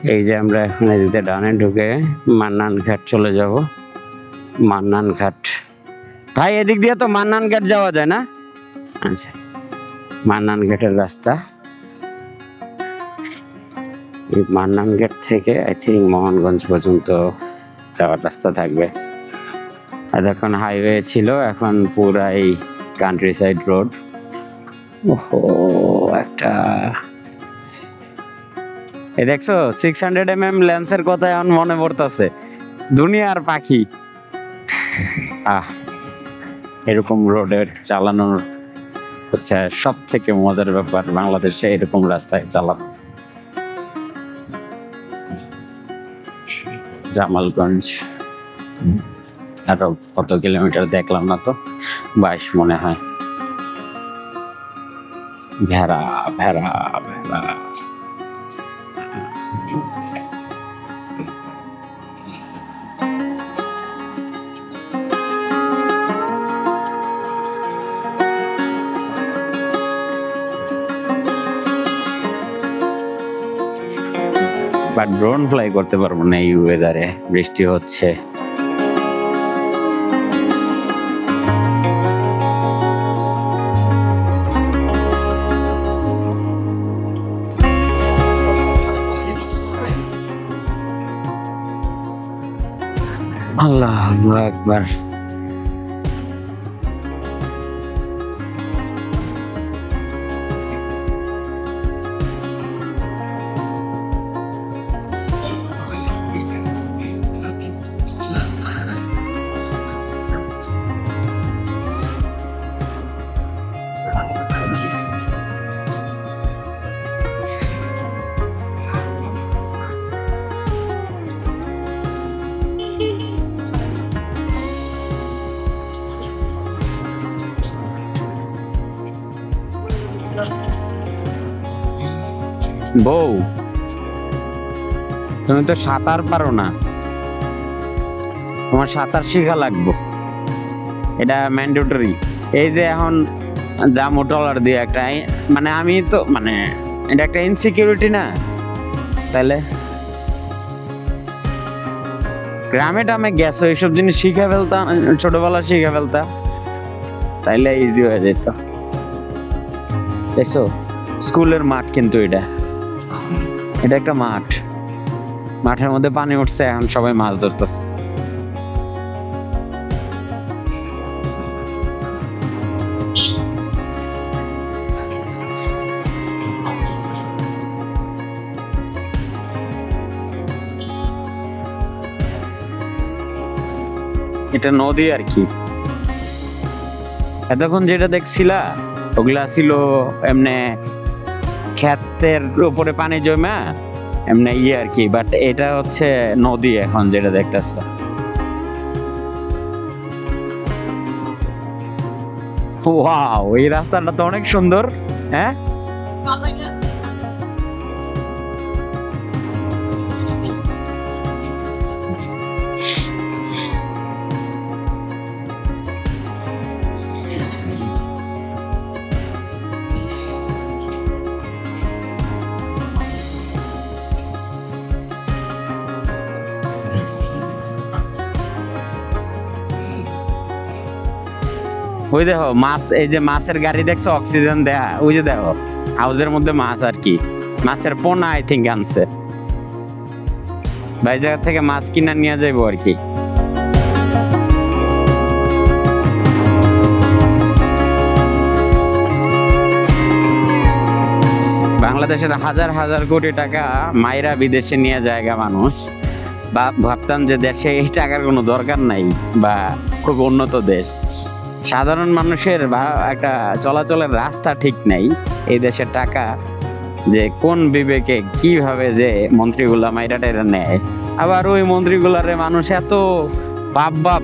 এই যে আমরা এখন এদিকে ডানে ঢুকে মান্নান ঘাট চলে যাব। মান্নান ঘাট ভাই এদিক দিয়ে তো মান্নান ঘাট যাওয়া যায় না? আচ্ছা, মান্নান ঘাটের রাস্তা। এই মান্নান ঘাট থেকে আই থিঙ্ক মোহনগঞ্জ পর্যন্ত যাওয়ার রাস্তা থাকবে। এতক্ষণ হাইওয়ে ছিল, এখন পুরাই কান্ট্রি সাইড রোড। ওহো, একটা এই দেখছো 600mm লেন্সের কথা এখন মনে পড়তেছে। দুনিয়ার পাখি। এরকম রোডের চালানোর হচ্ছে সব থেকে মজার ব্যাপার বাংলাদেশে, এরকম রাস্তায় চালানো। জামালগঞ্জ আরো কত কিলোমিটার দেখলাম না তো, 22 মনে হয়। ভেড়া ভেড়া ভেড়া। বাট ড্রোন ফ্লাই করতে পারবো না এই ওয়েদারে, বৃষ্টি হচ্ছে। আল্লাহু আকবার। বউ, তুমি তো সাঁতার পারো না, তোমার সাঁতার শেখা লাগবে, এটা ম্যান্ডেটরি। এই যে এখন যা মোটরলার দিয়ে একটা মানে আমি তো মানে এটা একটা ইনসিকিউরিটি না? তাহলে গ্রামে টামে গেছো, এইসব জিনিস শিখে ফেলতাম, ছোটবেলা শিখে ফেলতাম, তাইলে ইজি হয়ে যেত। দেখছো স্কুলের মাঠ, কিন্তু এটা একটা মাঠ, মাঠের মধ্যে পানি উঠছে, এখন সবাই মাছ ধরতেছে। এটা নদী আর কি। এতক্ষণ যেটা দেখছিলা ওগুলা ছিল এমনি ক্ষেতের উপরে পানি জমা এমনি ইয়ে আর কি, বাট এটা হচ্ছে নদী এখন যেটা দেখতেছ। ওয়াও, এই রাস্তাটা তো অনেক সুন্দর। হ্যাঁ, ওই দেখো মাছ, এই যে মাছের গাড়ি দেখছো, অক্সিজেন দেয়া, ওই যে দেখো হাউজের মধ্যে মাছ আর কি, মাছের পোনা আই থিঙ্ক আনছে, ভাই জায়গা থেকে মাছ কিনা নিয়ে যাইবো আর কি। বাংলাদেশের হাজার হাজার কোটি টাকা মাইরা বিদেশে নিয়ে জায়গা মানুষ, বা ভাবতাম যে দেশে এই টাকার কোনো দরকার নাই, বা খুব উন্নত দেশ, সাধারণ মানুষের একটা চলাচলের রাস্তা ঠিক নাই। এই দেশের টাকা যে কোন বিবেকে কিভাবে যে মন্ত্রীগুলা মাইরা টাইরা নেয়, আবার ওই মন্ত্রীগুলারে মানুষ এত বাপ বাপ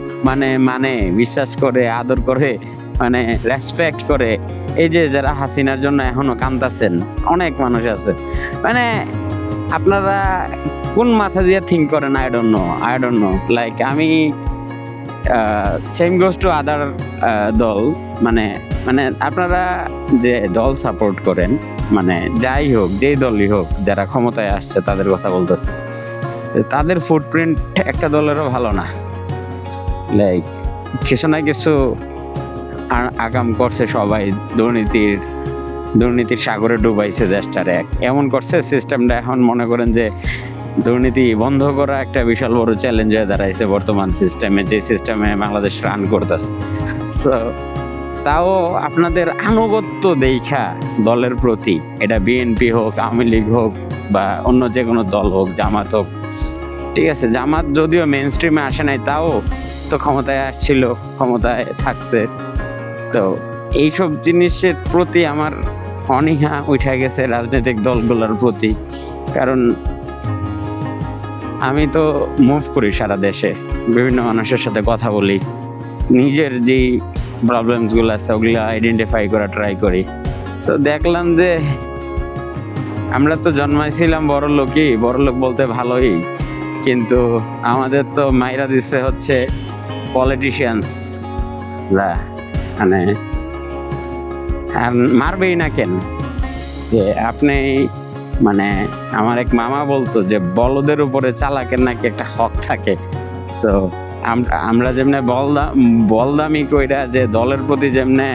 মানে বিশ্বাস করে, আদর করে, মানে রেসপেক্ট করে। এই যে যারা হাসিনার জন্য এখনো কান্দাছেন, অনেক মানুষ আছে, মানে আপনারা কোন মাথা দিয়ে থিঙ্ক করেন? আই ডোন্ট নো লাইক আমি সেম গোজ টু আদার দল, মানে মানে আপনারা যে দল সাপোর্ট করেন, মানে যাই হোক, যেই দলই হোক, যারা ক্ষমতায় আসছে তাদের কথা বলতেছে, তাদের ফুটপ্রিন্ট একটা দলেরও ভালো না। লাইক কিছু না কিছু আগাম করছে সবাই, দুর্নীতির সাগরে ডুবাইছে দেশটারে, এমন করছে সিস্টেমটা। এখন মনে করেন যে দুর্নীতি বন্ধ করা একটা বিশাল বড় চ্যালেঞ্জ হয়ে দাঁড়াইছে বর্তমান সিস্টেমে, যে সিস্টেমে বাংলাদেশ রান করতেছে। সো তাও আপনাদের আনুগত্য দেখা দলের প্রতি, এটা বিএনপি হোক, আওয়ামী লীগ হোক, বা অন্য যে কোনো দল হোক, জামাত হোক, ঠিক আছে, জামাত যদিও মেইন স্ট্রিমে আসে নাই, তাও তো ক্ষমতায় আসছিল, ক্ষমতায় থাকছে। তো এইসব জিনিসের প্রতি আমার অনীহা উঠে গেছে রাজনৈতিক দলগুলোর প্রতি। কারণ আমি তো মুভ করি সারা দেশে, বিভিন্ন মানুষের সাথে কথা বলি, নিজের যেই প্রবলেমসগুলো আছে ওগুলো আইডেন্টিফাই করা ট্রাই করি। সো দেখলাম যে আমরা তো জন্মাইছিলাম বড় লোকই, বড় লোক বলতে ভালোই, কিন্তু আমাদের তো মাইরা দিচ্ছে হচ্ছে পলিটিশিয়ানস, মানে মারবেই না কেন? যে আপনি, মানে আমার এক মামা বলতো যে বলদের উপরে চালাকের নাকি একটা হক থাকে। সো আমরা যেমনে বলদামি কইরা যে দলের প্রতি যেমনে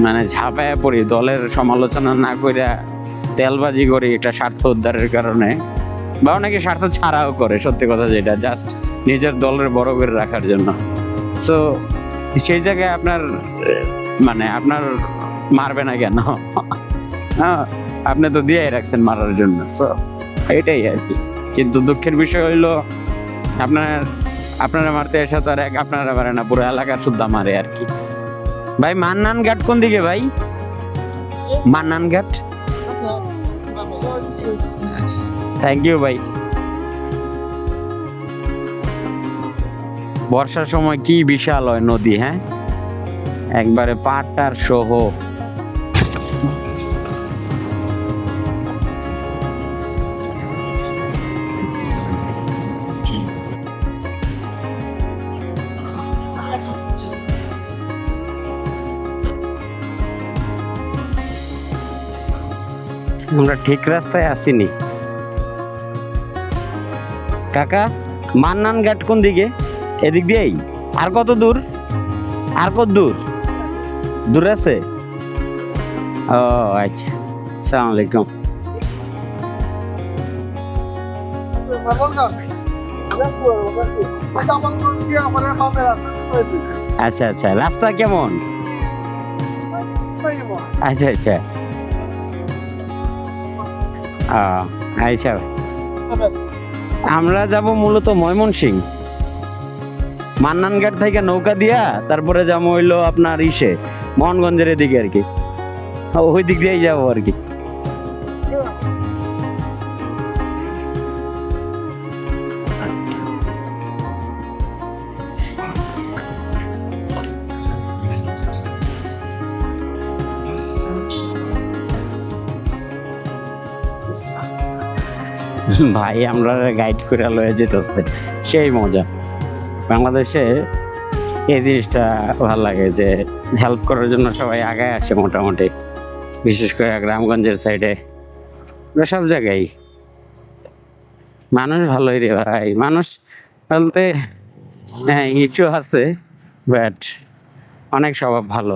মানে ঝাঁপায়া পড়ি, দলের সমালোচনা না কইরা তেলবাজি করি একটা স্বার্থ উদ্ধারের কারণে, বা অনেকে স্বার্থ ছাড়াও করে, সত্যি কথা যেটা, জাস্ট নিজের দলের বড় করে রাখার জন্য। সো সেই জায়গায় আপনার মানে আপনার মারবে না কেন? হ্যাঁ, আপনি তো দিয়েই রাখছেন মারার জন্য। সো এটাই আর কি। কিন্তু দুঃখের বিষয় হইলো আপনারা মারতে এসে তো আর আপনারা মারে না, পুরো এলাকার শুদ্ধা মারে আর কি। ভাই মান্নান ঘাট কোন দিকে ভাই? মান্নান ঘাট, থ্যাংক ইউ ভাই। বর্ষার সময় কি বিশাল হয় নদী, হ্যাঁ, একবারে পাটার সহ। আমরা ঠিক রাস্তায় আসিনি কাকা। মান্নান ঘাট কোন দিকে? এদিক দিয়েই? আর কত দূর? আর কত দূর দূর আছে? ও আচ্ছা, আসসালামু আলাইকুম। আচ্ছা আচ্ছা, রাস্তা কেমন? আচ্ছা আচ্ছা, আচ্ছা। আমরা যাব মূলত ময়মনসিংহ, মান্নানঘাট থেকে নৌকা দিয়া তারপরে যাবো হইলো আপনার ইসে মোহনগঞ্জের এদিকে আর কি, ওই দিক দিয়েই যাবো আর কি। ভাই আমরা গাইড করে লয়ে যেতেছে, সেই মজা। বাংলাদেশে এই জিনিসটা ভালো লাগে যে হেল্প করার জন্য সবাই আগায় আসে মোটামুটি, বিশেষ করে গ্রামগঞ্জের সাইডে, সব জায়গায় মানুষ ভালোই রে ভাই। মানুষ বলতে হ্যাঁ ইস্যু আছে, বাট অনেক স্বভাব ভালো।